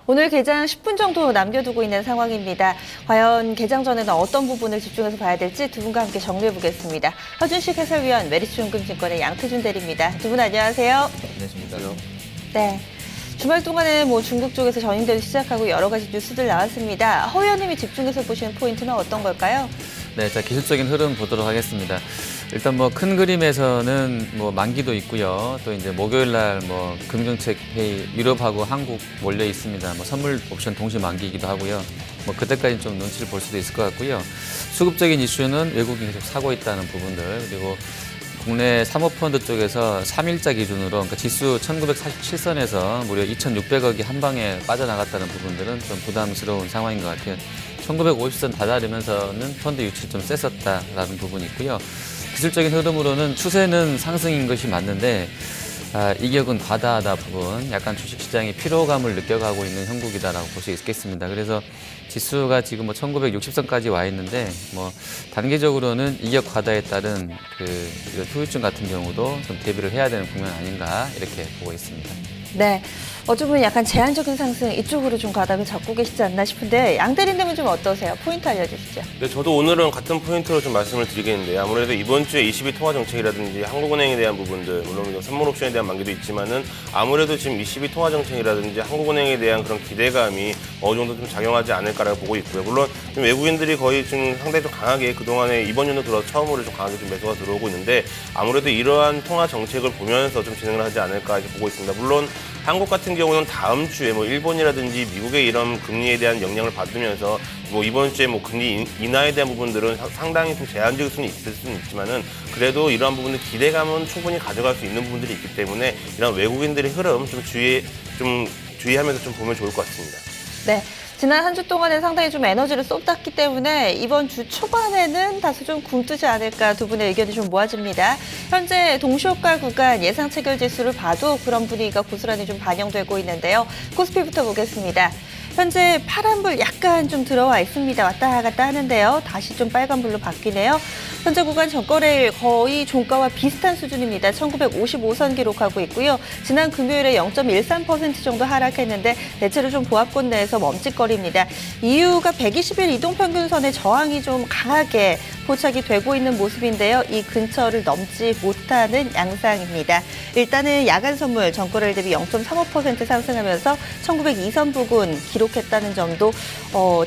오늘 개장 10분 정도 남겨두고 있는 상황입니다. 과연 개장 전에는 어떤 부분을 집중해서 봐야 될지 두 분과 함께 정리해보겠습니다. 허준식 해설위원, 메리츠증권의 양태준 대리입니다. 두 분 안녕하세요. 안녕하십니까. 네. 주말 동안에 중국 쪽에서 전인대도 시작하고 여러 가지 뉴스들 나왔습니다. 허 의원님이 집중해서 보시는 포인트는 어떤 걸까요? 네, 자 기술적인 흐름 보도록 하겠습니다. 일단 큰 그림에서는 만기도 있고요. 또 이제 목요일 날 금정책 회의 유럽하고 한국 몰려 있습니다. 선물 옵션 동시 만기이기도 하고요. 그때까지 좀 눈치를 볼 수도 있을 것 같고요. 수급적인 이슈는 외국인이 계속 사고 있다는 부분들, 그리고 국내 사모펀드 쪽에서 3일자 기준으로 그러니까 지수 1947선에서 무려 2,600억이 한 방에 빠져나갔다는 부분들은 좀 부담스러운 상황인 것 같아요. 1950선 다다르면서는 펀드 유출이 좀 셌었다라는 부분이 있고요. 기술적인 흐름으로는 추세는 상승인 것이 맞는데 이격은 과다하다 부분, 약간 주식시장이 피로감을 느껴가고 있는 형국이다라고 볼 수 있겠습니다. 그래서 지수가 지금 1960선까지 와 있는데 단계적으로는 이격 과다에 따른 후유증 같은 경우도 좀 대비를 해야 되는 국면 아닌가 이렇게 보고 있습니다. 네. 어찌 보면 약간 제한적인 상승 이쪽으로 좀 가닥을 잡고 계시지 않나 싶은데 양 대리님은 좀 어떠세요? 포인트 알려주시죠. 네, 저도 오늘은 같은 포인트로 좀 말씀을 드리겠는데요. 아무래도 이번 주에 ECB 통화 정책이라든지 한국은행에 대한 부분들, 물론 선물 옵션에 대한 만기도 있지만은 아무래도 지금 ECB 통화 정책이라든지 한국은행에 대한 그런 기대감이 어느 정도 좀 작용하지 않을까라고 보고 있고요. 물론 좀 외국인들이 거의 좀 상당히 좀 강하게 그동안에 이번 연도 들어 처음으로 좀 강하게 좀 매수가 들어오고 있는데 아무래도 이러한 통화 정책을 보면서 좀 진행을 하지 않을까 이렇게 보고 있습니다. 물론 한국 같은 경우는 다음 주에 일본이라든지 미국의 이런 금리에 대한 영향을 받으면서 이번 주에 금리 인하에 대한 부분들은 상당히 좀 제한적일 수는 있을 수는 있지만은 그래도 이러한 부분들 기대감은 충분히 가져갈 수 있는 부분들이 있기 때문에 이런 외국인들의 흐름 좀 주의하면서 좀 보면 좋을 것 같습니다. 네. 지난 한 주 동안에 상당히 좀 에너지를 쏟았기 때문에 이번 주 초반에는 다소 좀 굼뜨지 않을까 두 분의 의견이 좀 모아집니다. 현재 동시효과 구간 예상 체결 지수를 봐도 그런 분위기가 고스란히 좀 반영되고 있는데요. 코스피부터 보겠습니다. 현재 파란불 약간 좀 들어와 있습니다. 왔다 갔다 하는데요. 다시 좀 빨간불로 바뀌네요. 현재 구간 전거래일 거의 종가와 비슷한 수준입니다. 1955선 기록하고 있고요. 지난 금요일에 0.13% 정도 하락했는데 대체로 좀 보합권 내에서 멈칫거립니다. 이유가 120일 이동평균선의 저항이 좀 강하게 포착이 되고 있는 모습인데요. 이 근처를 넘지 못하는 양상입니다. 일단은 야간 선물 전거래일 대비 0.35% 상승하면서 1902선 부근 기록했다는 점도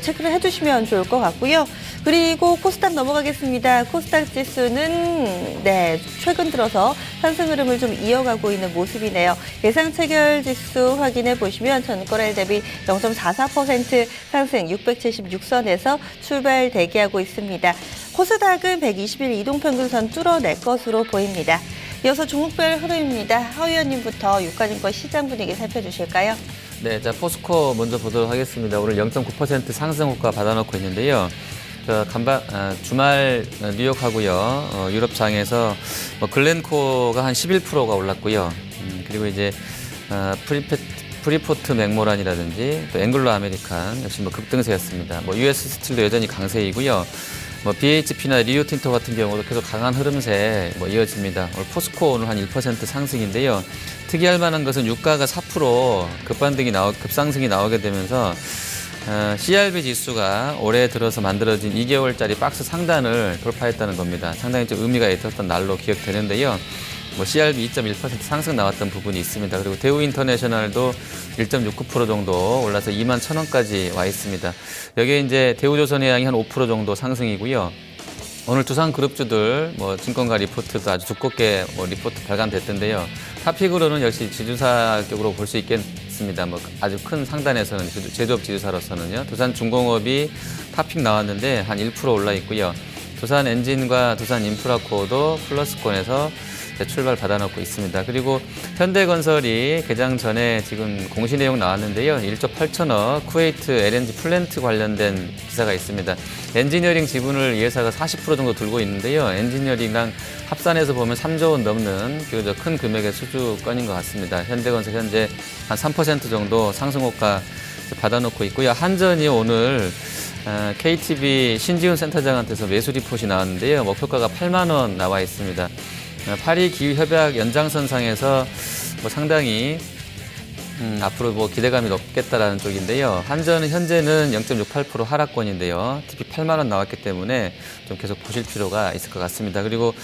체크를 해주시면 좋을 것 같고요. 그리고 코스닥 넘어가겠습니다. 코스닥 지수는 최근 들어서 상승 흐름을 좀 이어가고 있는 모습이네요. 예상 체결 지수 확인해 보시면 전거래일 대비 0.44% 상승 676선에서 출발 대기하고 있습니다. 코스닥은 120일 이동평균선 뚫어낼 것으로 보입니다. 이어서 종목별 흐름입니다. 허 의원님부터 유가증권 시장 분위기 살펴주실까요? 네, 자 포스코 먼저 보도록 하겠습니다. 오늘 0.9% 상승 효과 받아놓고 있는데요. 주말 뉴욕하고요, 유럽장에서 글렌코어가 한 11%가 올랐고요. 그리고 이제 프리포트 맥모란이라든지 또 앵글로 아메리칸 역시 급등세였습니다. US 스틸도 여전히 강세이고요. BHP나 리오틴토 같은 경우도 계속 강한 흐름세 이어집니다. 오늘 포스코 오늘 한 1% 상승인데요. 특이할 만한 것은 유가가 4% 급상승이 나오게 되면서 CRB 지수가 올해 들어서 만들어진 2개월짜리 박스 상단을 돌파했다는 겁니다. 상당히 좀 의미가 있었던 날로 기억되는데요. CRB 2.1% 상승 나왔던 부분이 있습니다. 그리고 대우 인터내셔널도 1.69% 정도 올라서 21,000원까지 와 있습니다. 여기에 이제 대우조선해양이 한 5% 정도 상승이고요. 오늘 두산 그룹주들 증권가 리포트도 아주 두껍게 리포트 발간됐던데요. 탑픽으로는 역시 지주사격으로 볼 수 있겠습니다. 아주 큰 상단에서는 제조업 지주사로서는요. 두산중공업이 탑픽 나왔는데 한 1% 올라 있고요. 두산엔진과 두산인프라코어도 플러스권에서 출발 받아놓고 있습니다. 그리고 현대건설이 개장 전에 지금 공시 내용 나왔는데요. 1조 8천억 쿠웨이트 LNG 플랜트 관련된 기사가 있습니다. 엔지니어링 지분을 이 회사가 40% 정도 들고 있는데요. 엔지니어링랑 합산해서 보면 3조 원 넘는 비교적 큰 금액의 수주건인 것 같습니다. 현대건설 현재 한 3% 정도 상승 효과 받아놓고 있고요. 한전이 오늘 KTB 신지훈 센터장한테서 매수 리포트이 나왔는데요. 목표가가 8만 원 나와 있습니다. 파리 기후협약 연장선상에서 상당히 앞으로 뭐 기대감이 높겠다라는 쪽인데요. 한전은 현재는 0.68% 하락권인데요. TP 8만 원 나왔기 때문에 좀 계속 보실 필요가 있을 것 같습니다. 그리고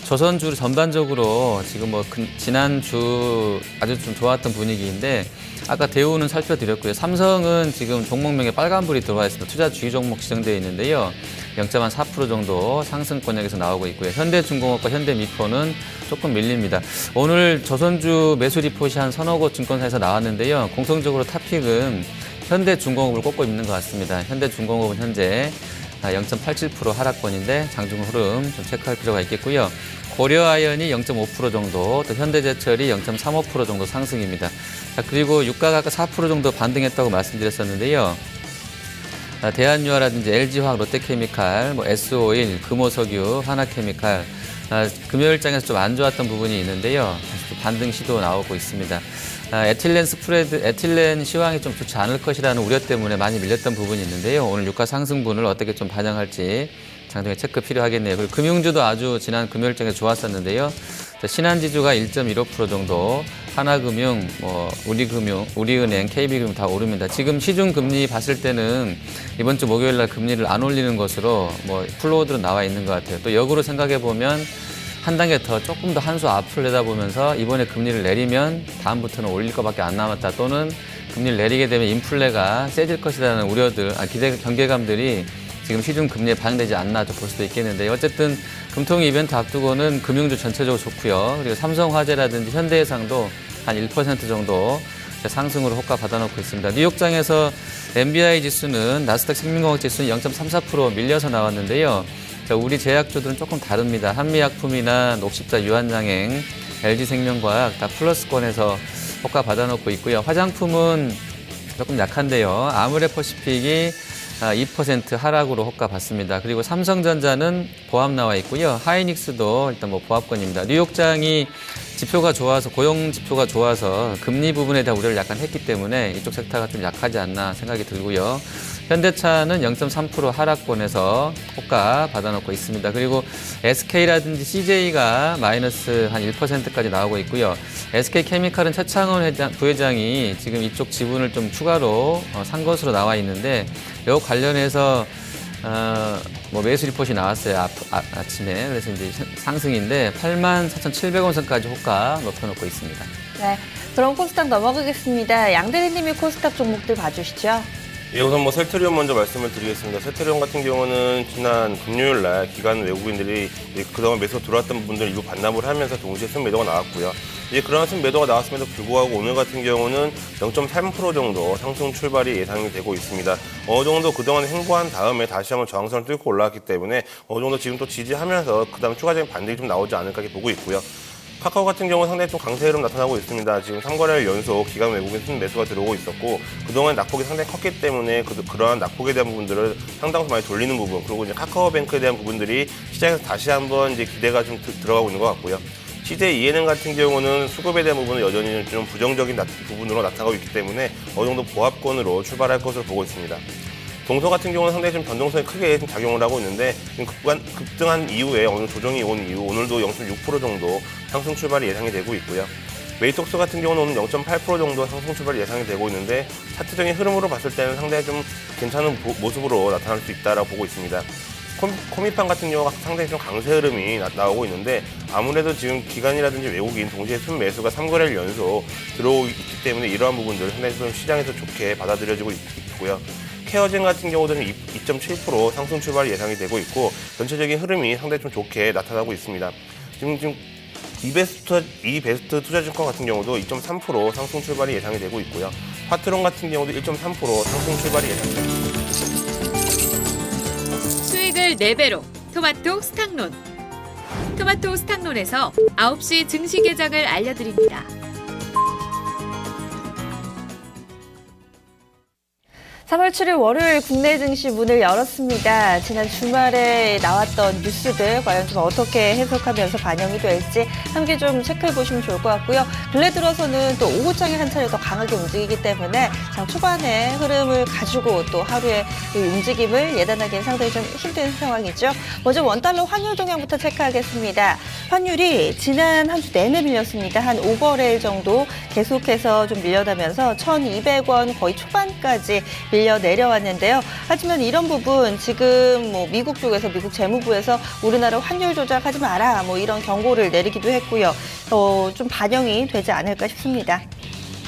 조선주 전반적으로 지금 뭐 지난주 아주 좀 좋았던 분위기인데 아까 대우는 살펴드렸고요. 삼성은 지금 종목명에 빨간불이 들어와 있습니다. 투자 주의 종목 지정되어 있는데요. 0.4% 정도 상승권역에서 나오고 있고요. 현대중공업과 현대미포는 조금 밀립니다. 오늘 조선주 매수 리포트이 한 서너 곳 증권사에서 나왔는데요. 공통적으로 탑픽은 현대중공업을 꼽고 있는 것 같습니다. 현대중공업은 현재 0.87% 하락권인데 장중 흐름 좀 체크할 필요가 있겠고요. 고려아연이 0.5% 정도, 또 현대제철이 0.35% 정도 상승입니다. 자, 그리고 유가가 아까 4% 정도 반등했다고 말씀드렸었는데요. 대한유화라든지 LG화학, 롯데케미칼, 뭐 S-오일, 금호석유, 하나케미칼, 금요일장에서 좀 안 좋았던 부분이 있는데요. 다시 또 반등 시도 나오고 있습니다. 에틸렌 스프레드, 에틸렌 시황이 좀 좋지 않을 것이라는 우려 때문에 많이 밀렸던 부분이 있는데요. 오늘 유가 상승분을 어떻게 좀 반영할지 장중에 체크 필요하겠네요. 그리고 금융주도 아주 지난 금요일장에 좋았었는데요. 신한지주가 1.15% 정도, 하나금융, 우리금융, 우리은행, KB금융 다 오릅니다. 지금 시중 금리 봤을 때는 이번 주 목요일 날 금리를 안 올리는 것으로 플로우들은 나와 있는 것 같아요. 또 역으로 생각해 보면 한 단계 더 조금 더 한 수 앞을 내다보면서 이번에 금리를 내리면 다음부터는 올릴 것밖에 안 남았다. 또는 금리를 내리게 되면 인플레가 세질 것이라는 우려들, 경계감들이 지금 시중 금리에 반영되지 않나 볼 수도 있겠는데 어쨌든 금통위 이벤트 앞두고는 금융주 전체적으로 좋고요. 그리고 삼성화재라든지 현대해상도 한 1% 정도 상승으로 호가 받아놓고 있습니다. 뉴욕장에서 MBI 지수는 나스닥 생명공학 지수는 0.34% 밀려서 나왔는데요. 우리 제약주들은 조금 다릅니다. 한미약품이나 녹십자 유한양행, LG생명과학 다 플러스권에서 호가 받아놓고 있고요. 화장품은 조금 약한데요. 아무래퍼시픽이 2% 하락으로 호가 받습니다. 그리고 삼성전자는 보합 나와 있고요. 하이닉스도 일단 보합권입니다. 뉴욕장이 지표가 좋아서 고용 지표가 좋아서 금리 부분에 대한 우려를 약간 했기 때문에 이쪽 섹터가 좀 약하지 않나 생각이 들고요. 현대차는 0.3% 하락권에서 호가 받아놓고 있습니다. 그리고 SK라든지 CJ가 마이너스 한 1%까지 나오고 있고요. SK케미칼은 최창원 부회장이 지금 이쪽 지분을 좀 추가로 산 것으로 나와 있는데 이 관련해서 매수 리포트이 나왔어요. 아침에. 그래서 이제 상승인데 84,700원 선까지 호가 높여놓고 있습니다. 네, 그럼 코스닥 넘어가겠습니다. 양 대리님이 코스닥 종목들 봐주시죠. 예, 우선 셀트리온 먼저 말씀을 드리겠습니다. 셀트리온 같은 경우는 지난 금요일 날 기관 외국인들이 그동안 매수 들어왔던 부분들 일부 반납을 하면서 동시에 순매도가 나왔고요. 이제 그런 순매도가 나왔음에도 불구하고 오늘 같은 경우는 0.3% 정도 상승 출발이 예상이 되고 있습니다. 어느 정도 그동안 횡보한 다음에 다시 한번 저항선을 뚫고 올라왔기 때문에 어느 정도 지금 또 지지하면서 그다음 추가적인 반등이 좀 나오지 않을까 이렇게 보고 있고요. 카카오 같은 경우는 상당히 좀 강세 흐름 나타나고 있습니다. 지금 3거래일 연속 기관 외국인 순매수가 들어오고 있었고 그동안 낙폭이 상당히 컸기 때문에 그러한 낙폭에 대한 부분들을 상당수 많이 돌리는 부분 그리고 이제 카카오뱅크에 대한 부분들이 시장에서 다시 한번 이제 기대가 좀 들어가고 있는 것 같고요. CJ ENM 같은 경우는 수급에 대한 부분은 여전히 좀 부정적인 부분으로 나타나고 있기 때문에 어느 정도 보합권으로 출발할 것으로 보고 있습니다. 동서 같은 경우는 상당히 좀 변동성이 크게 좀 작용을 하고 있는데 급등한 이후에 어느 조정이 온 이후 오늘도 0.6% 정도 상승 출발이 예상이 되고 있고요. 웨이톡스 같은 경우는 오늘 0.8% 정도 상승 출발이 예상이 되고 있는데 차트적인 흐름으로 봤을 때는 상당히 좀 괜찮은 모습으로 나타날 수 있다라고 보고 있습니다. 코미판 같은 경우가 상당히 좀 강세 흐름이 나오고 있는데 아무래도 지금 기관이라든지 외국인 동시에 순매수가 3거래일 연속 들어오고 있기 때문에 이러한 부분들 상당히 좀 시장에서 좋게 받아들여지고 있고요. 케어젠 같은 경우는 2.7% 상승 출발이 예상이 되고 있고 전체적인 흐름이 상당히 좀 좋게 나타나고 있습니다. 지금 이베스트 투자증권 같은 경우도 2.3% 상승 출발이 예상이 되고 있고요. 파트론 같은 경우도 1.3% 상승 출발이 예상이 되고 있습니다. 수익을 4배로 토마토 스탁론. 토마토 스탁론에서 9시 증시 개장을 알려드립니다. 3월 7일 월요일 국내 증시 문을 열었습니다. 지난 주말에 나왔던 뉴스들 과연 좀 어떻게 해석하면서 반영이 될지 함께 좀 체크해 보시면 좋을 것 같고요. 근래 들어서는 또 오후장에 한 차례 더 강하게 움직이기 때문에 장 초반에 흐름을 가지고 또 하루의 이 움직임을 예단하기는 상당히 좀 힘든 상황이죠. 먼저 원달러 환율 동향부터 체크하겠습니다. 환율이 지난 한 주 내내 밀렸습니다. 한 5거래일 정도 계속해서 좀 밀려나면서 1,200원 거의 초반까지 밀려 내려왔는데요. 하지만 이런 부분 지금 뭐 미국 쪽에서 미국 재무부에서 우리나라 환율 조작하지 마라 뭐 이런 경고를 내리기도 했고요. 좀 반영이 되지 않을까 싶습니다.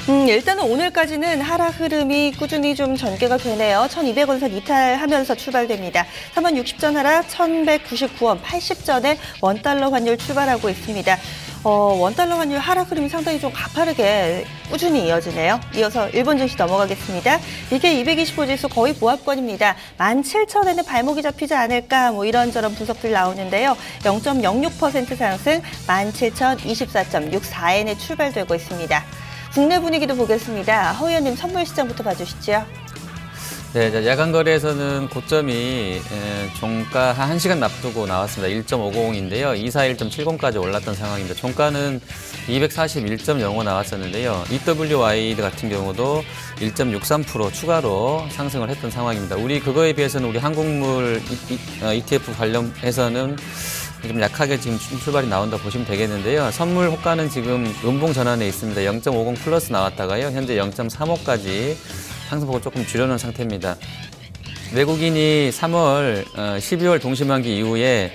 일단은 오늘까지는 하락 흐름이 꾸준히 좀 전개가 되네요. 1,200원선 이탈하면서 출발됩니다. 3만 60전 하락 1,199원 80전에 원달러 환율 출발하고 있습니다. 원달러 환율 하락 흐름이 상당히 좀 가파르게 꾸준히 이어지네요. 이어서 일본 증시 넘어가겠습니다. 니케이 225 지수 거의 보합권입니다. 17,000엔에 발목이 잡히지 않을까 뭐 이런저런 분석들 나오는데요. 0.06% 상승 17,024.64엔에 출발되고 있습니다. 국내 분위기도 보겠습니다. 허 의원님 선물 시장부터 봐주시죠. 네, 야간 거래에서는 고점이 종가 한 1시간 납두고 나왔습니다. 1.50인데요. 241.70까지 올랐던 상황입니다. 종가는 241.05 나왔었는데요. EWY 같은 경우도 1.63% 추가로 상승을 했던 상황입니다. 우리 그거에 비해서는 우리 한국물 ETF 관련해서는 좀 약하게 지금 출발이 나온다 보시면 되겠는데요. 선물 호가는 지금 음봉 전환에 있습니다. 0.50 플러스 나왔다가요. 현재 0.35까지 상승폭을 조금 줄여놓은 상태입니다. 외국인이 3월, 12월 동시만기 이후에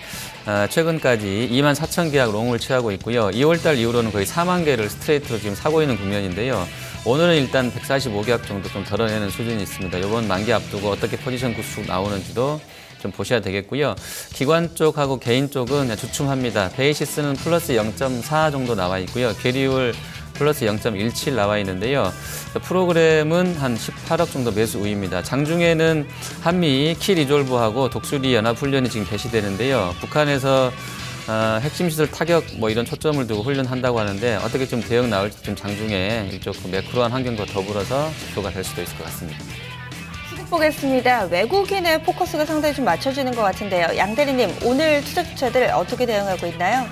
최근까지 24,000계약 롱을 취하고 있고요. 2월달 이후로는 거의 4만 개를 스트레이트로 지금 사고 있는 국면인데요. 오늘은 일단 145계약 정도 좀 덜어내는 수준이 있습니다. 이번 만기 앞두고 어떻게 포지션 구축 나오는지도 좀 보셔야 되겠고요. 기관 쪽하고 개인 쪽은 주춤합니다. 베이시스는 플러스 0.4 정도 나와 있고요. 계리율 플러스 0.17 나와 있는데요. 프로그램은 한 18억 정도 매수 우위입니다. 장중에는 한미 키 리졸브하고 독수리 연합훈련이 지금 개시되는데요. 북한에서 핵심 시설 타격 뭐 이런 초점을 두고 훈련한다고 하는데 어떻게 좀 대응 나올지 좀 장중에 일종 그 매크로한 환경과 더불어서 지표가 될 수도 있을 것 같습니다. 수급 보겠습니다. 외국인의 포커스가 상당히 좀 맞춰지는 것 같은데요. 양 대리님, 오늘 투자 주체들 어떻게 대응하고 있나요?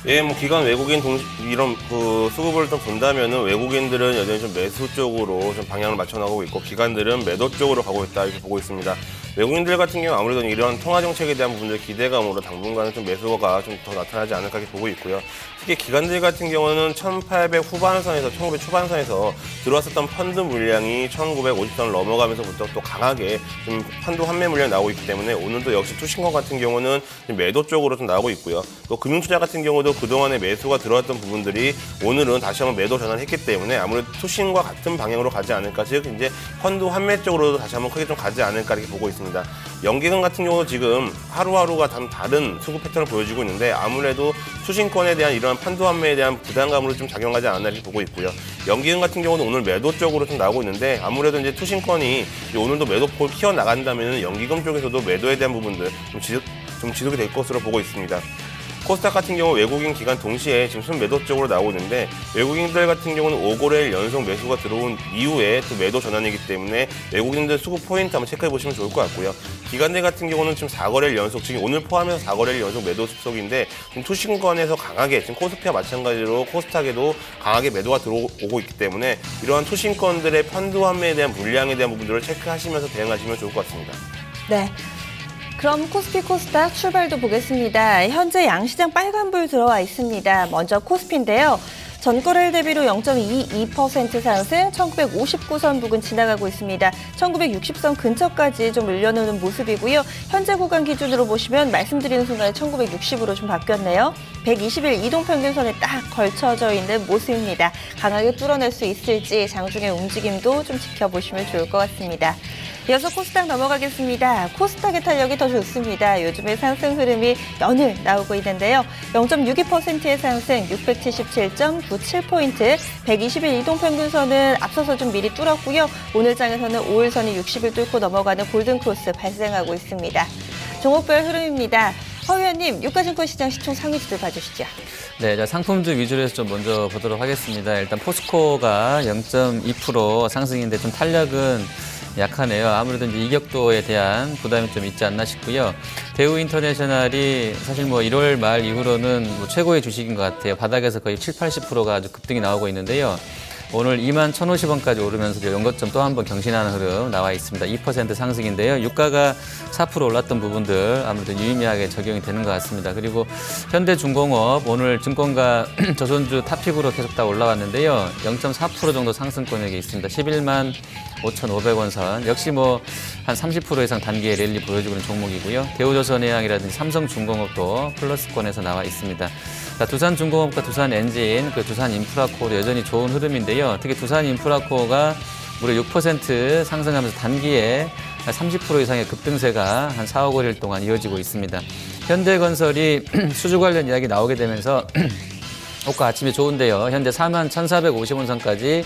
예, 뭐 기관 외국인 이런 그 수급을 좀 본다면은 외국인들은 여전히 좀 매수 쪽으로 좀 방향을 맞춰 나가고 있고 기관들은 매도 쪽으로 가고 있다 이렇게 보고 있습니다. 외국인들 같은 경우 아무래도 이런 통화 정책에 대한 부분들 기대감으로 당분간은 좀 매수가 좀 더 나타나지 않을까 이렇게 보고 있고요. 특히 기관들 같은 경우는 1,800 후반선에서 1,900 초반선에서 들어왔었던 펀드 물량이 1,950선을 넘어가면서부터 또 강하게 좀 펀드 환매 물량이 나오고 있기 때문에 오늘도 역시 투신권 같은 경우는 매도 쪽으로 좀 나오고 있고요. 또 금융투자 같은 경우도 그동안에 매수가 들어왔던 부분들이 오늘은 다시 한번 매도 전환했기 때문에 아무래도 투신과 같은 방향으로 가지 않을까, 즉 이제 펀드 환매 쪽으로도 다시 한번 크게 좀 가지 않을까 이렇게 보고 있습니다. 연기금 같은 경우도 지금 하루하루가 다른 수급 패턴을 보여주고 있는데 아무래도 투신권에 대한 이러한 펀드 환매에 대한 부담감으로 좀 작용하지 않나 이렇게 보고 있고요. 연기금 같은 경우는 오늘 매도 쪽으로 좀 나오고 있는데 아무래도 이제 투신권이 오늘도 매도폭을 키워 나간다면 연기금 쪽에서도 매도에 대한 부분들 좀 지속이 될 것으로 보고 있습니다. 코스닥 같은 경우 외국인 기간 동시에 지금 순매도 쪽으로 나오고 있는데 외국인들 같은 경우는 5거래일 연속 매수가 들어온 이후에 또 매도 전환이기 때문에 외국인들 수급 포인트 한번 체크해 보시면 좋을 것 같고요. 기관들 같은 경우는 지금 4거래일 연속, 지금 오늘 포함해서 4거래일 연속 매도 속인데 지금 투신권에서 강하게 지금 코스피와 마찬가지로 코스닥에도 강하게 매도가 들어오고 있기 때문에 이러한 투신권들의 펀드 환매에 대한 물량에 대한 부분들을 체크하시면서 대응하시면 좋을 것 같습니다. 네. 그럼 코스피 코스닥 출발도 보겠습니다. 현재 양시장 빨간불 들어와 있습니다. 먼저 코스피인데요. 전거래일 대비로 0.22% 상승, 1959선 부근 지나가고 있습니다. 1960선 근처까지 좀 밀려오는 모습이고요. 현재 구간 기준으로 보시면 말씀드리는 순간에 1960으로 좀 바뀌었네요. 120일 이동평균선에 딱 걸쳐져 있는 모습입니다. 강하게 뚫어낼 수 있을지 장중의 움직임도 좀 지켜보시면 좋을 것 같습니다. 이어서 코스닥 넘어가겠습니다. 코스닥의 탄력이 더 좋습니다. 요즘에 상승 흐름이 연일 나오고 있는데요. 0.62%의 상승, 677.97포인트, 120일 이동평균선은 앞서서 좀 미리 뚫었고요. 오늘 장에서는 5일선이 60일 뚫고 넘어가는 골든크로스 발생하고 있습니다. 종목별 흐름입니다. 허 의원님, 유가증권 시장 시총 상위주들 봐주시죠. 네, 상품주 위주로 해서 좀 먼저 보도록 하겠습니다. 일단 포스코가 0.2% 상승인데 좀 탄력은 약하네요. 아무래도 이제 이격도에 대한 부담이 좀 있지 않나 싶고요. 대우 인터내셔널이 사실 뭐 1월 말 이후로는 뭐 최고의 주식인 것 같아요. 바닥에서 거의 7, 80%가 아주 급등이 나오고 있는데요. 오늘 21,050원까지 오르면서 연고점 또 한 번 경신하는 흐름 나와 있습니다. 2% 상승인데요. 유가가 4% 올랐던 부분들 아무래도 유의미하게 적용이 되는 것 같습니다. 그리고 현대중공업 오늘 증권가 조선주 탑픽으로 계속 다 올라왔는데요. 0.4% 정도 상승권역이 있습니다. 11만 5,500원 선. 역시 뭐 한 30% 이상 단기의 랠리 보여주고 있는 종목이고요. 대우조선해양이라든지 삼성중공업도 플러스권에서 나와 있습니다. 자, 두산중공업과 두산엔진, 두산인프라코어도 여전히 좋은 흐름인데요. 특히 두산인프라코어가 무려 6% 상승하면서 단기에 30% 이상의 급등세가 한 4, 5일 동안 이어지고 있습니다. 현대건설이 수주 관련 이야기 나오게 되면서 호가 아침에 좋은데요. 현재 41,450원 선까지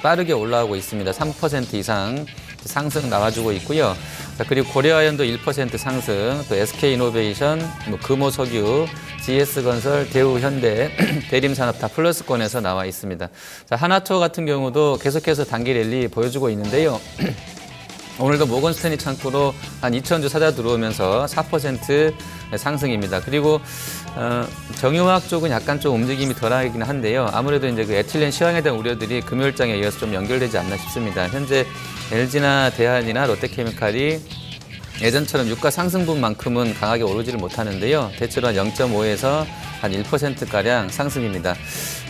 빠르게 올라오고 있습니다. 3% 이상 상승 나와주고 있고요. 자, 그리고 고려아연도 1% 상승, 또 SK이노베이션, 금호석유, GS건설, 대우현대, 대림산업 다 플러스권에서 나와 있습니다. 자, 하나투어 같은 경우도 계속해서 단기 랠리 보여주고 있는데요. 오늘도 모건스탠리 창구로 한 2,000주 사자 들어오면서 4% 상승입니다. 그리고 정유화학 쪽은 약간 좀 움직임이 덜하긴 한데요. 아무래도 이제 그 에틸렌 시황에 대한 우려들이 금요일장에 이어서 좀 연결되지 않나 싶습니다. 현재 LG나 대한이나 롯데케미칼이 예전처럼 유가 상승분만큼은 강하게 오르지를 못하는데요. 대체로 한 0.5에서 한 1%가량 상승입니다.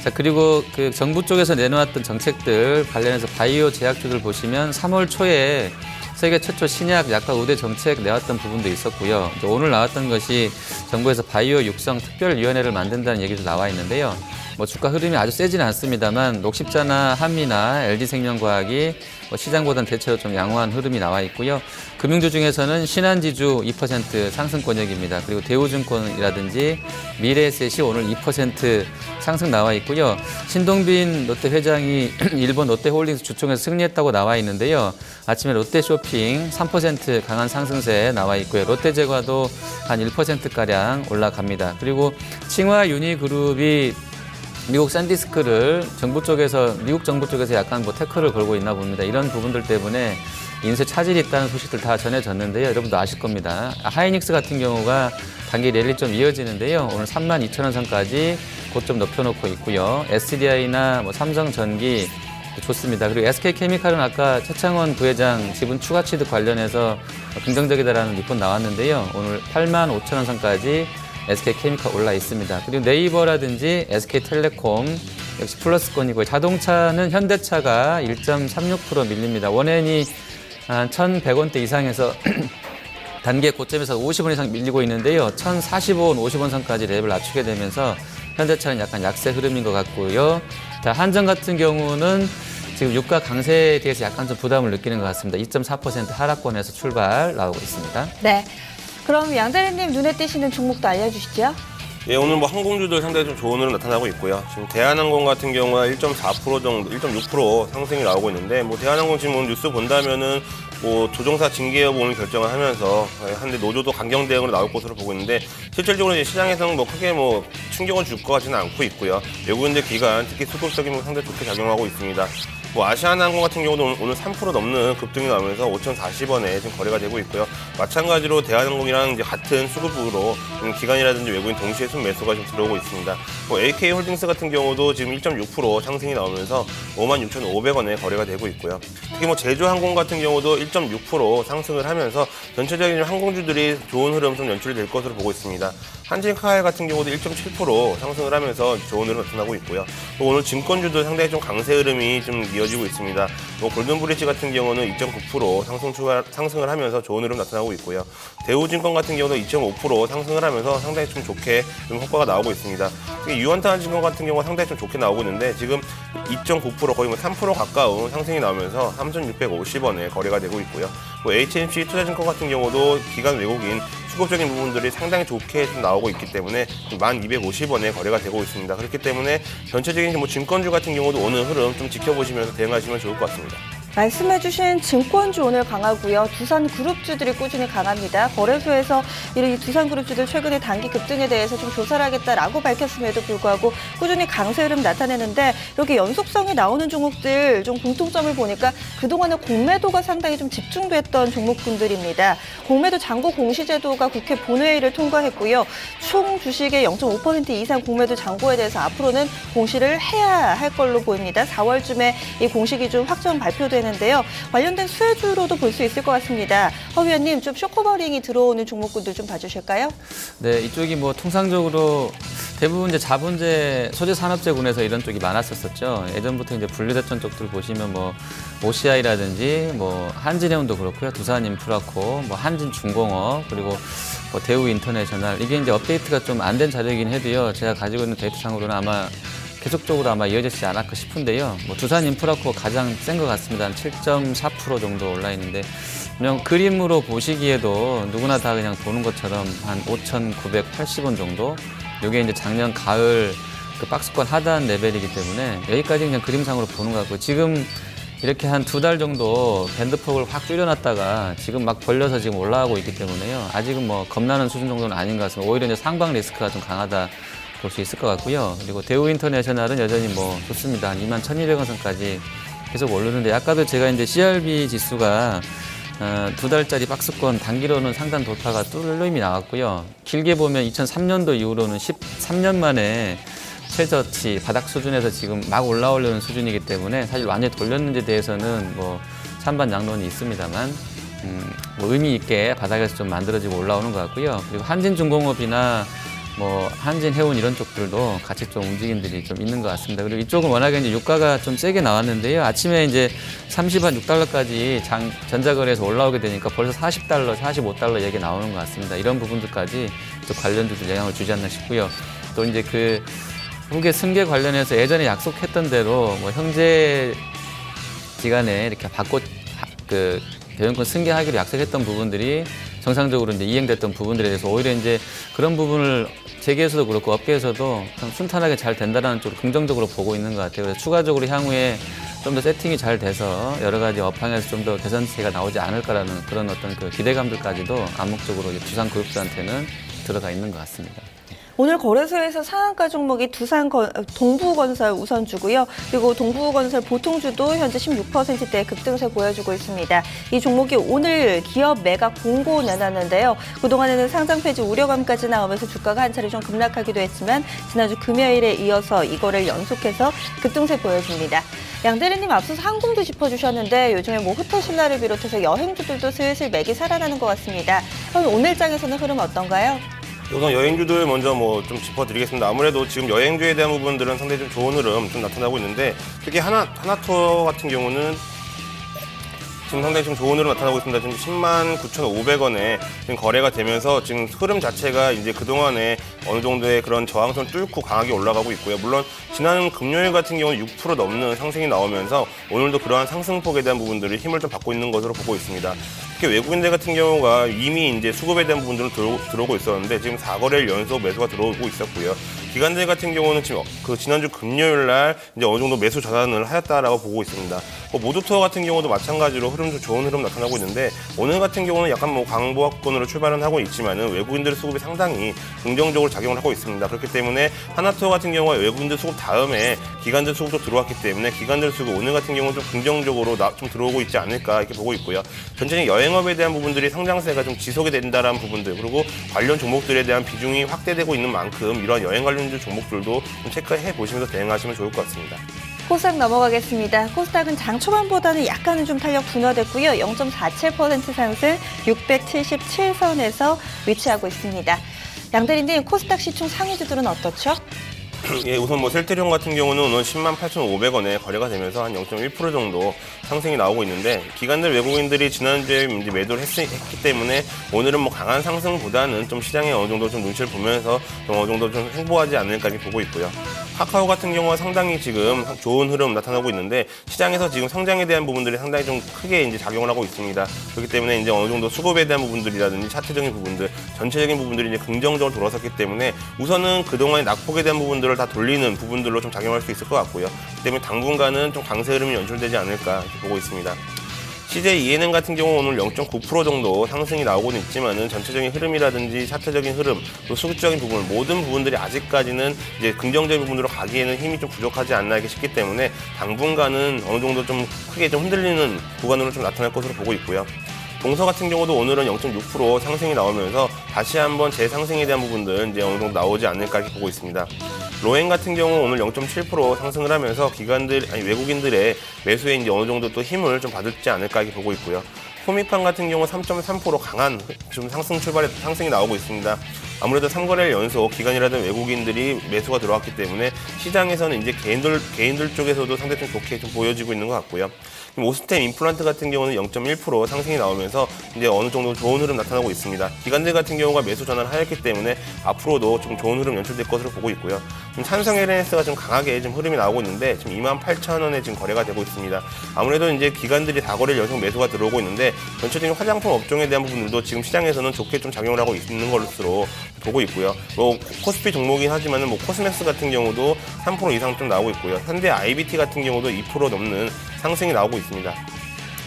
자, 그리고 그 정부 쪽에서 내놓았던 정책들 관련해서 바이오 제약주들 보시면 3월 초에 세계 최초 신약 약과 의대 정책 내왔던 부분도 있었고요. 오늘 나왔던 것이 정부에서 바이오 육성 특별위원회를 만든다는 얘기도 나와 있는데요. 뭐 주가 흐름이 아주 세지는 않습니다만 녹십자나 한미나 LG생명과학이 시장보다는 대체로 좀 양호한 흐름이 나와 있고요. 금융주 중에서는 신한지주 2% 상승권역입니다. 그리고 대우증권이라든지 미래에셋이 오늘 2% 상승 나와 있고요. 신동빈 롯데 회장이 일본 롯데홀딩스 주총에서 승리했다고 나와 있는데요. 아침에 롯데쇼핑 3% 강한 상승세 나와 있고요. 롯데제과도 한 1%가량 올라갑니다. 그리고 칭화유니그룹이 미국 샌디스크를 미국 정부 쪽에서 약간 뭐 태클을 걸고 있나 봅니다. 이런 부분들 때문에 인쇄 차질이 있다는 소식들 다 전해졌는데요. 여러분도 아실 겁니다. 하이닉스 같은 경우가 단기 랠리 좀 이어지는데요. 오늘 32,000원 선까지 고점 높여놓고 있고요. SDI나 뭐 삼성전기 좋습니다. 그리고 SK케미칼은 아까 최창원 부회장 지분 추가 취득 관련해서 긍정적이다라는 리포트 나왔는데요. 오늘 85,000원 선까지 SK케미칼 올라 있습니다. 그리고 네이버라든지 SK텔레콤 역시 플러스권이고요. 자동차는 현대차가 1.36% 밀립니다. 원엔이 한 1,100원대 이상에서 단계 고점에서 50원 이상 밀리고 있는데요. 1,045원, 50원 선까지 랩을 낮추게 되면서 현대차는 약간 약세 흐름인 것 같고요. 자, 한전 같은 경우는 지금 유가 강세에 대해서 약간 좀 부담을 느끼는 것 같습니다. 2.4% 하락권에서 출발 나오고 있습니다. 네. 그럼 양대리님 눈에 띄시는 종목도 알려주시죠. 예, 오늘 뭐 항공주들 상당히 좀 좋은 흐름 나타나고 있고요. 지금 대한항공 같은 경우가 1.4% 정도, 1.6% 상승이 나오고 있는데, 뭐 대한항공 지금 오늘 뉴스 본다면은 뭐 조종사 징계 여부 오늘 결정을 하면서 한데 노조도 강경 대응으로 나올 것으로 보고 있는데, 실질적으로 이제 시장에서는 뭐 크게 뭐 충격을 줄 것 같지는 않고 있고요. 외국인들 기간, 특히 수급적인 뭐 상당히 좋게 작용하고 있습니다. 뭐 아시아나항공 같은 경우도 오늘 3% 넘는 급등이 나오면서 5,040원에 지금 거래가 되고 있고요. 마찬가지로 대한항공이랑 이제 같은 수급으로 기관이라든지 외국인 동시에 순매수가 좀 들어오고 있습니다. 뭐 AK홀딩스 같은 경우도 지금 1.6% 상승이 나오면서 56,500원에 거래가 되고 있고요. 특히 뭐 제주항공 같은 경우도 1.6% 상승을 하면서 전체적인 항공주들이 좋은 흐름 좀 연출이 될 것으로 보고 있습니다. 한진카이 같은 경우도 1.7% 상승을 하면서 좋은 흐름 나타나고 있고요. 또 오늘 증권주도 상당히 좀 강세 흐름이 좀 이어지고 있습니다. 뭐 골든브리지 같은 경우는 2.9% 상승을 하면서 좋은 흐름 나타나고 있고요. 대우증권 같은 경우도 2.5% 상승을 하면서 상당히 좀 좋게 좀 효과가 나오고 있습니다. 특히 유한타증권 같은 경우가 상당히 좀 좋게 나오고 있는데 지금 2.9% 거의 뭐 3% 가까운 상승이 나오면서 3,650원에 거래가 되고 있고요. 뭐 HNC 투자증권 같은 경우도 기관 외국인 수급적인 부분들이 상당히 좋게 좀 나오고 있기 때문에 1,250원에 거래가 되고 있습니다. 그렇기 때문에 전체적인 뭐 증권주 같은 경우도 오늘 흐름 좀 지켜보시면서 대응하시면 좋을 것 같습니다. 말씀해주신 증권주 오늘 강하고요. 두산그룹주들이 꾸준히 강합니다. 거래소에서 이 두산그룹주들 최근에 단기 급등에 대해서 좀 조사를 하겠다라고 밝혔음에도 불구하고 꾸준히 강세 흐름 나타내는데 이렇게 연속성이 나오는 종목들 좀 공통점을 보니까 그동안은 공매도가 상당히 좀 집중됐던 종목군들입니다. 공매도 잔고 공시제도가 국회 본회의를 통과했고요. 총 주식의 0.5% 이상 공매도 잔고에 대해서 앞으로는 공시를 해야 할 걸로 보입니다. 4월쯤에 이 공시 기준 확정 발표되는데요. 관련된 수혜주로도 볼 수 있을 것 같습니다. 허 위원님, 좀 쇼커버링이 들어오는 종목군들 좀 봐주실까요? 네, 이쪽이 뭐 통상적으로 대부분 이제 자본재 소재 산업재군에서 이런 쪽이 많았었죠. 예전부터 이제 분류됐던 쪽들 보시면 뭐 OCI라든지 뭐 한진해운도 그렇고요, 두산인프라코, 뭐 한진중공업, 그리고 뭐 대우인터내셔널, 이게 이제 업데이트가 좀 안 된 자료이긴 해도요. 제가 가지고 있는 데이터상으로는 아마 계속적으로 아마 이어지지 않을까 싶은데요. 뭐 두산인프라코 가장 센 것 같습니다. 한 7.4% 정도 올라 있는데 그냥 그림으로 보시기에도 누구나 다 그냥 보는 것처럼 한 5,980원 정도. 이게 이제 작년 가을 그 박스권 하단 레벨이기 때문에 여기까지 그냥 그림상으로 보는 것 같고, 지금 이렇게 한 2달 정도 밴드폭을 확 줄여놨다가 지금 막 벌려서 지금 올라가고 있기 때문에요. 아직은 뭐 겁나는 수준 정도는 아닌 것 같습니다. 오히려 이제 상방 리스크가 좀 강하다 볼 수 있을 것 같고요. 그리고 대우인터내셔널은 여전히 뭐 좋습니다. 한 21,200원 선까지 계속 오르는데, 아까도 제가 이제 CRB 지수가 2달짜리 박스권 단기로는 상단 돌파가 뚫림이 나왔고요. 길게 보면 2003년도 이후로는 13년 만에 최저치 바닥 수준에서 지금 막 올라오려는 수준이기 때문에 사실 완전히 돌렸는지에 대해서는 뭐 찬반 양론이 있습니다만 뭐 의미 있게 바닥에서 좀 만들어지고 올라오는 것 같고요. 그리고 한진중공업이나 뭐 한진해운 이런 쪽들도 같이 좀 움직임들이 좀 있는 것 같습니다. 그리고 이쪽은 워낙에 이제 유가가 좀 세게 나왔는데요. 아침에 이제 36달러까지 전자거래에서 올라오게 되니까 벌써 40달러, 45달러 얘기 나오는 것 같습니다. 이런 부분들까지 또 관련주들 영향을 주지 않나 싶고요. 또 이제 그 후계 승계 관련해서 예전에 약속했던 대로 뭐 형제 기간에 이렇게 그 대형권 승계하기로 약속했던 부분들이 정상적으로 이제 이행됐던 부분들에 대해서 오히려 이제 그런 부분을 재계에서도 그렇고 업계에서도 참 순탄하게 잘 된다는 쪽으로 긍정적으로 보고 있는 것 같아요. 그래서 추가적으로 향후에 좀 더 세팅이 잘 돼서 여러 가지 업황에서 좀 더 개선세가 나오지 않을까라는 그런 어떤 그 기대감들까지도 암묵적으로 두산그룹들한테는 들어가 있는 것 같습니다. 오늘 거래소에서 상한가 종목이 동부건설 우선주고요. 그리고 동부건설 보통주도 현재 16%대 급등세 보여주고 있습니다. 이 종목이 오늘 기업 매각 공고 내놨는데요. 그동안에는 상장 폐지 우려감까지 나오면서 주가가 한 차례 좀 급락하기도 했지만 지난주 금요일에 이어서 이거를 연속해서 급등세 보여줍니다. 양 대리님 앞서서 항공도 짚어주셨는데 요즘에 뭐 호텔신라를 비롯해서 여행주들도 슬슬 맥이 살아나는 것 같습니다. 그럼 오늘 장에서는 흐름 어떤가요? 우선 여행주들 먼저 뭐 좀 짚어드리겠습니다. 아무래도 지금 여행주에 대한 부분들은 상당히 좀 좋은 흐름 좀 나타나고 있는데, 특히 하나투어 같은 경우는 지금 상당히 좀 좋은 흐름 나타나고 있습니다. 지금 109,500원에 지금 거래가 되면서 지금 흐름 자체가 이제 그동안에 어느 정도의 그런 저항선을 뚫고 강하게 올라가고 있고요. 물론 지난 금요일 같은 경우는 6% 넘는 상승이 나오면서 오늘도 그러한 상승폭에 대한 부분들이 힘을 좀 받고 있는 것으로 보고 있습니다. 특히 외국인들 같은 경우가 이미 이제 수급에 대한 부분들은 들어오고 있었는데 지금 4거래일 연속 매수가 들어오고 있었고요. 기관들 같은 경우는 지금 그 지난주 금요일 날 이제 어느 정도 매수 전환을 하였다라고 보고 있습니다. 모두투어 같은 경우도 마찬가지로 흐름 좀 좋은 흐름 나타나고 있는데, 오늘 같은 경우는 약간 뭐 강보합권으로 출발은 하고 있지만은 외국인들의 수급이 상당히 긍정적으로 작용을 하고 있습니다. 그렇기 때문에 하나투어 같은 경우가 외국인들 수급 다음에 기관들 수급도 들어왔기 때문에 기관들 수급 오늘 같은 경우는 좀 긍정적으로 좀 들어오고 있지 않을까 이렇게 보고 있고요. 전체적인 여행업에 대한 부분들이 성장세가 좀 지속이 된다라는 부분들, 그리고 관련 종목들에 대한 비중이 확대되고 있는 만큼 이러한 여행 관련주 종목들도 좀 체크해 보시면서 대응하시면 좋을 것 같습니다. 코스닥 넘어가겠습니다. 코스닥은 장 초반보다는 약간은 좀 탄력 둔화됐고요. 0.47% 상승 677선에서 위치하고 있습니다. 양 대리님, 코스닥 시총 상위주들은 어떻죠? 예, 우선 뭐 셀트리온 같은 경우는 오늘 108,500원에 거래가 되면서 한 0.1% 정도 상승이 나오고 있는데, 기관들 외국인들이 지난주에 이제 매도를 했기 때문에 오늘은 뭐 강한 상승보다는 좀 시장에 어느 정도 좀 눈치를 보면서 좀 어느 정도 좀 횡보하지 않을까 이렇게 보고 있고요. 카카오 같은 경우가 상당히 지금 좋은 흐름 나타나고 있는데 시장에서 지금 성장에 대한 부분들이 상당히 좀 크게 이제 작용을 하고 있습니다. 그렇기 때문에 이제 어느 정도 수급에 대한 부분들이라든지 차트적인 부분들, 전체적인 부분들이 이제 긍정적으로 돌아섰기 때문에 우선은 그동안의 낙폭에 대한 부분들을 다 돌리는 부분들로 좀 작용할 수 있을 것 같고요. 그렇기 때문에 당분간은 좀 강세 흐름이 연출되지 않을까 이렇게 보고 있습니다. CJ ENM 같은 경우 오늘 0.9% 정도 상승이 나오고는 있지만은 전체적인 흐름이라든지 차트적인 흐름, 또 수급적인 부분 모든 부분들이 아직까지는 이제 긍정적인 부분으로 가기에는 힘이 좀 부족하지 않나 이렇게 싶기 때문에 당분간은 어느 정도 좀 크게 좀 흔들리는 구간으로 좀 나타날 것으로 보고 있고요. 동서 같은 경우도 오늘은 0.6% 상승이 나오면서 다시 한번 재상승에 대한 부분들 이제 어느 정도 나오지 않을까 이렇게 보고 있습니다. 로엔 같은 경우 오늘 0.7% 상승을 하면서 외국인들의 매수에 이제 어느 정도 또 힘을 좀 받지 않을까 이렇게 보고 있고요. 코미판 같은 경우 3.3% 강한 좀 상승이 나오고 있습니다. 아무래도 3거래일 연속 기관이라든 외국인들이 매수가 들어왔기 때문에 시장에서는 이제 개인들 쪽에서도 상당히 좀 좋게 좀 보여지고 있는 것 같고요. 오스템 임플란트 같은 경우는 0.1% 상승이 나오면서 이제 어느 정도 좋은 흐름 나타나고 있습니다. 기관들 같은 경우가 매수 전환을 하였기 때문에 앞으로도 좀 좋은 흐름 연출될 것으로 보고 있고요. 지금 삼성 LNS가 좀 강하게 지금 흐름이 나오고 있는데 지금 28,000원에 지금 거래가 되고 있습니다. 아무래도 이제 기관들이 4거래일 연속 매수가 들어오고 있는데 전체적인 화장품 업종에 대한 부분들도 지금 시장에서는 좋게 좀 작용을 하고 있는 것으로 보고 있고요. 뭐 코스피 종목이긴 하지만은 뭐 코스맥스 같은 경우도 3% 이상 좀 나오고 있고요. 현대 IBT 같은 경우도 2% 넘는 상승이 나오고 있습니다.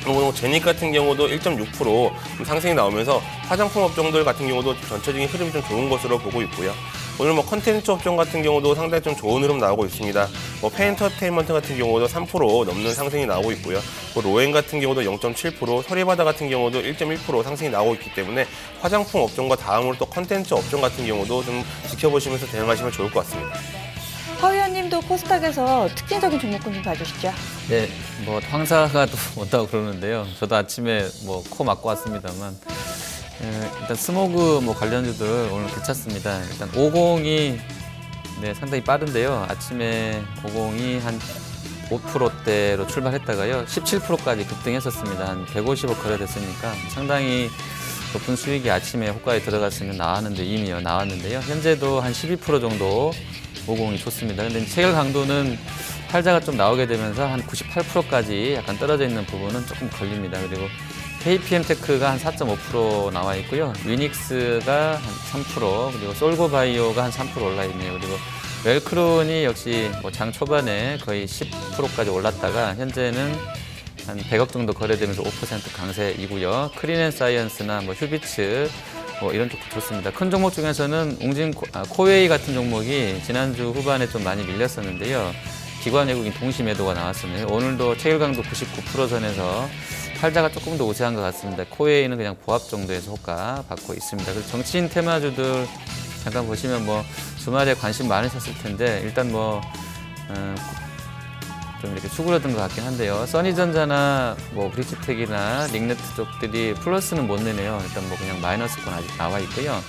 그리고 제닉 같은 경우도 1.6% 상승이 나오면서 화장품 업종들 같은 경우도 전체적인 흐름이 좀 좋은 것으로 보고 있고요. 오늘 뭐 컨텐츠 업종 같은 경우도 상당히 좀 좋은 흐름 나오고 있습니다. 뭐 페인터테인먼트 같은 경우도 3% 넘는 상승이 나오고 있고요. 뭐 로엔 같은 경우도 0.7%, 서리바다 같은 경우도 1.1% 상승이 나오고 있기 때문에 화장품 업종과 다음으로 또 컨텐츠 업종 같은 경우도 좀 지켜보시면서 대응하시면 좋을 것 같습니다. 허 의원님도 코스닥에서 특징적인 종목군 좀 봐주시죠. 네, 뭐 황사가 또 온다고 그러는데요. 저도 아침에 뭐 코 막고 왔습니다만 일단 스모그 뭐 관련주들 오늘 괜찮습니다. 일단 50이 네, 상당히 빠른데요. 아침에 50이 한 5%대로 출발했다가요. 17%까지 급등했었습니다. 한 150억 거래됐으니까 상당히 높은 수익이 아침에 호가에 들어갔으면 나왔는데요. 현재도 한 12% 정도 50이 좋습니다. 근데 체결 강도는 팔자가 좀 나오게 되면서 한 98%까지 약간 떨어져 있는 부분은 조금 걸립니다. 그리고 KPM테크가 한 4.5% 나와 있고요. 위닉스가 한 3%, 그리고 솔고바이오가 한 3% 올라 있네요. 그리고 웰크론이 역시 뭐 장 초반에 거의 10%까지 올랐다가 현재는 한 100억 정도 거래되면서 5% 강세이고요. 크린앤사이언스나 뭐 휴비츠 뭐 이런 쪽도 좋습니다. 큰 종목 중에서는 코웨이 같은 종목이 지난주 후반에 좀 많이 밀렸었는데요. 기관 외국인 동시 매도가 나왔었네요. 오늘도 체결 강도 99% 선에서 팔자가 조금 더 우세한 것 같습니다. 코웨이는 그냥 보합 정도에서 호가 받고 있습니다. 그리고 정치인 테마주들 잠깐 보시면 뭐 주말에 관심 많으셨을 텐데 일단 뭐 좀 이렇게 수그러든 것 같긴 한데요. 써니전자나 뭐 브릿지텍이나 링네트 쪽들이 플러스는 못 내네요. 일단 뭐 그냥 마이너스권 아직 나와 있고요.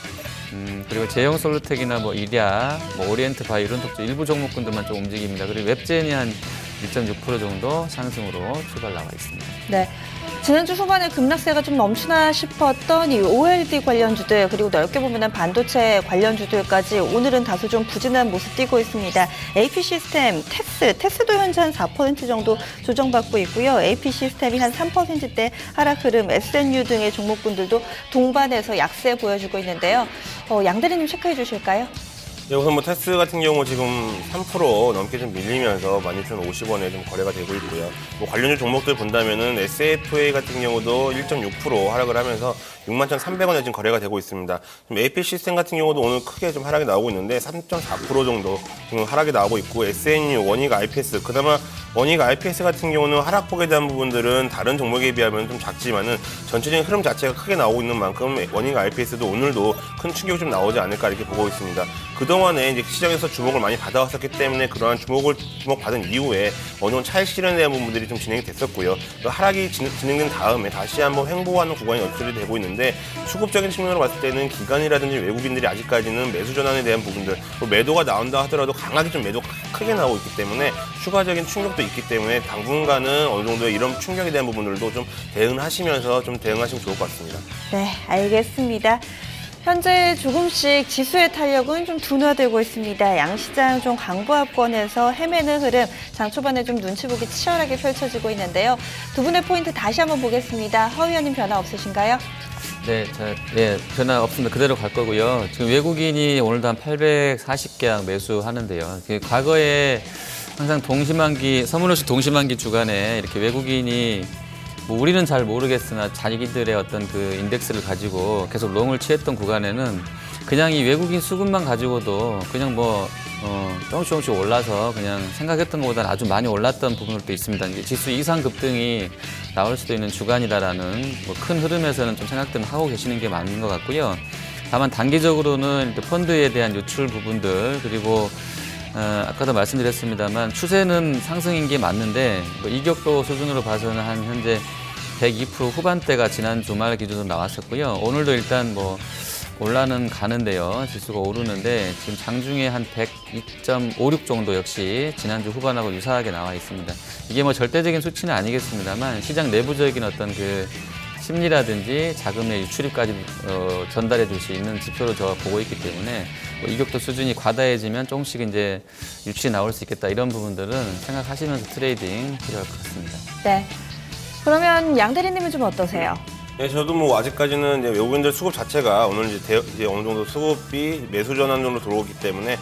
그리고 제형솔루텍이나 뭐 이랴, 뭐 오리엔트 바이오 이런 쪽도 일부 종목군들만 좀 움직입니다. 그리고 웹젠이 한 1.6% 정도 상승으로 출발 나와 있습니다. 네. 지난주 후반에 급락세가 좀 멈추나 싶었던 이 OLED 관련주들 그리고 넓게 보면 반도체 관련주들까지 오늘은 다소 좀 부진한 모습 띄고 있습니다. AP 시스템, 테스도 현재 한 4% 정도 조정받고 있고요. AP 시스템이 한 3%대 하락 흐름, SNU 등의 종목군들도 동반해서 약세 보여주고 있는데요. 양 대리님 체크해 주실까요? 네, 우선 뭐 테스 같은 경우 지금 3% 넘게 좀 밀리면서 12,050원에 좀 거래가 되고 있고요. 뭐 관련주 종목들 본다면은 SFA 같은 경우도 1.6% 하락을 하면서 61,300원에 지금 거래가 되고 있습니다. AP 시스템 같은 경우도 오늘 크게 좀 하락이 나오고 있는데 3.4% 정도 지금 하락이 나오고 있고 SNU, 원익 IPS, 그나마 원익 IPS 같은 경우는 하락폭에 대한 부분들은 다른 종목에 비하면 좀 작지만은 전체적인 흐름 자체가 크게 나오고 있는 만큼 원익 IPS도 오늘도 큰 충격이 좀 나오지 않을까 이렇게 보고 있습니다. 그동안에 이제 시장에서 주목을 많이 받아왔었기 때문에 그러한 주목받은 이후에 어느 정도 차익 실현에 대한 부분들이 좀 진행이 됐었고요. 하락이 진행된 다음에 다시 한번 횡보하는 구간이 연출이 되고 있는데 수급적인 측면으로 봤을 때는 기관이라든지 외국인들이 아직까지는 매수 전환에 대한 부분들, 매도가 나온다 하더라도 강하게 좀 매도가 크게 나오고 있기 때문에 추가적인 충격도 있기 때문에 당분간은 어느 정도의 이런 충격에 대한 부분들도 좀 대응하시면서 좀 대응하시면 좋을 것 같습니다. 네, 알겠습니다. 현재 조금씩 지수의 탄력은 좀 둔화되고 있습니다. 양시장 좀 강보합권에서 헤매는 흐름, 장 초반에 좀 눈치 보기 치열하게 펼쳐지고 있는데요. 두 분의 포인트 다시 한번 보겠습니다. 허 의원님 변화 없으신가요? 네, 변화 없습니다. 그대로 갈 거고요. 지금 외국인이 오늘도 한 840계약 매수하는데요. 과거에 항상 서문호식 동시만기 주간에 이렇게 외국인이 뭐 우리는 잘 모르겠으나 자기들의 어떤 그 인덱스를 가지고 계속 롱을 취했던 구간에는 그냥 이 외국인 수급만 가지고도 그냥 조금씩 올라서 그냥 생각했던 것보다는 아주 많이 올랐던 부분들도 있습니다. 이게 지수 이상 급등이 나올 수도 있는 주간이다라는 큰 흐름에서는 좀 생각들은 하고 계시는 게 맞는 것 같고요. 다만 단기적으로는 펀드에 대한 유출 부분들 그리고 아까도 말씀드렸습니다만 추세는 상승인 게 맞는데 이격도 수준으로 봐서는 한 현재 102% 후반대가 지난 주말 기준으로 나왔었고요. 오늘도 일단 올라는 가는데요. 지수가 오르는데 지금 장중에 한 102.56 정도 역시 지난주 후반하고 유사하게 나와 있습니다. 이게 절대적인 수치는 아니겠습니다만 시장 내부적인 어떤 그 심리라든지 자금의 유출입까지 전달해 줄 수 있는 지표로 제가 보고 있기 때문에 이격도 수준이 과다해지면 조금씩 이제 유출이 나올 수 있겠다 이런 부분들은 생각하시면서 트레이딩 필요할 것 같습니다. 네. 그러면 양 대리님은 좀 어떠세요? 네, 저도 아직까지는 이제 외국인들 수급 자체가 오늘 이제 어느 정도 수급이 매수 전환 정도 들어오기 때문에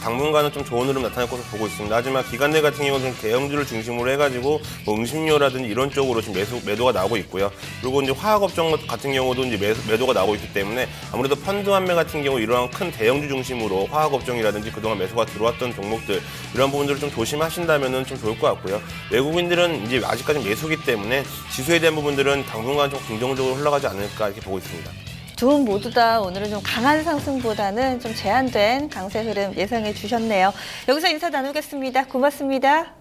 당분간은 좀 좋은 흐름 나타날 것으로 보고 있습니다. 하지만 기관들 같은 경우는 대형주를 중심으로 해가지고 응심료라든지 이런 쪽으로 지금 매도가 나오고 있고요. 그리고 이제 화학업종 같은 경우도 이제 매도가 나오고 있기 때문에 아무래도 펀드 환매 같은 경우 이러한 큰 대형주 중심으로 화학업종이라든지 그동안 매수가 들어왔던 종목들 이런 부분들을 좀 조심하신다면은 좀 좋을 것 같고요. 외국인들은 이제 아직까지 매수기 때문에 지수에 대한 부분들은 당분간 좀 긍정적으로 흘러가지 않을까 이렇게 보고 있습니다. 두 분 모두 다 오늘은 좀 강한 상승보다는 좀 제한된 강세 흐름 예상해 주셨네요. 여기서 인사 나누겠습니다. 고맙습니다.